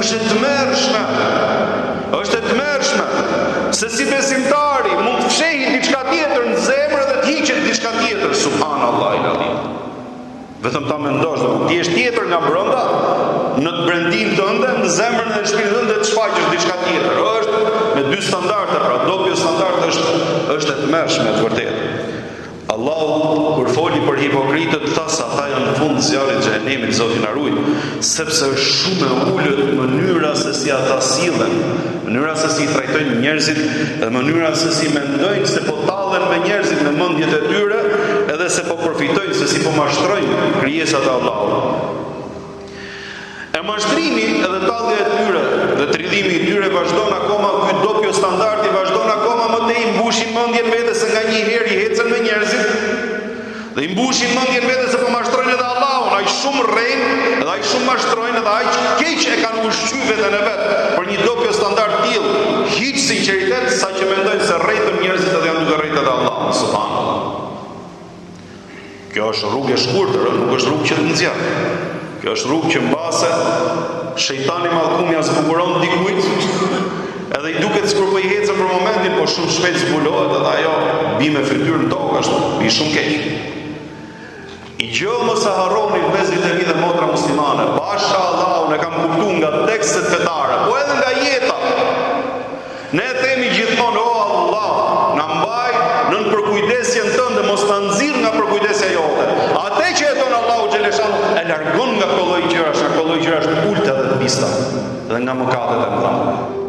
është e tmerrshme. Është e tmerrshme se si besimtari mund të fshehë diçka tjetër në zemër dhe të hiqet diçka tjetër, subhanallahu el-alim. Vetëm ta mendosh, ti je tjetër nga brenda, në të brendin tënde, në zemrën e shpirtit tënd të shfaqësh diçka tjetër. Është me dy standarde, pra dobjo standard është e tmerrshme të vërtetë. Allahu kur foli për hipokritët tha se ata janë në fund zjarrit të xhenemit, Zoti na ruaj, sepse është shumë e ulët mënyra se si ata sillen, mënyra se si trajtojnë njerëzit, dhe mënyra se si mendojnë se po tallen me njerëzit në mendjet e tyre, edhe se po përfitojnë, se si po mashtrojnë krijesat e Allahut. E mashtrimi edhe tallja e tyre dhe tridhimi i tyre vazhdon akoma, ky dobjo standardi vazhdon akoma më tej, mbushin mendjen vetes se nganjëherë i hecën me njerëzit dhe i mbushin mendjen vetes se po mashtrojnë edhe Allahun, ai shumë rren, edhe ai shumë mashtrojnë, edhe ai keq e kanë ushqyer veten e vet për një dobjo standard till, hiç sinqeritet saqë mendojnë se rretën njerëzit edhe janë duke rritur edhe Allahun, subhanallahu. Kjo është rrugë e shkurtër, nuk është rrugë që të nxjerr. Kjo është rrugë që mbase shejtani mallkumi ja zbukuron dikujt, edhe i duket sikur po i hecën për momentin, po shumë shpejt zbulohet edhe ajo bie me fytyrë në tokë, është bi shumë keq. I gjallë mos e harroni vëllezërit e mi dhe motra muslimane, pasha Allahun e kam kuptuar nga tekstet fetare, po edhe nga jeta. Ne themi gjithmonë, o Allah, na mbaj nën përkujdesjen tënde, mos ta nxirr nga përkujdesja jote. Atë që jeton Allahu xhaleshan e largon nga kolloj gjërash, nga kolloj gjërash të ulta dhe të pista, dhe nga mëkatet e mëdha.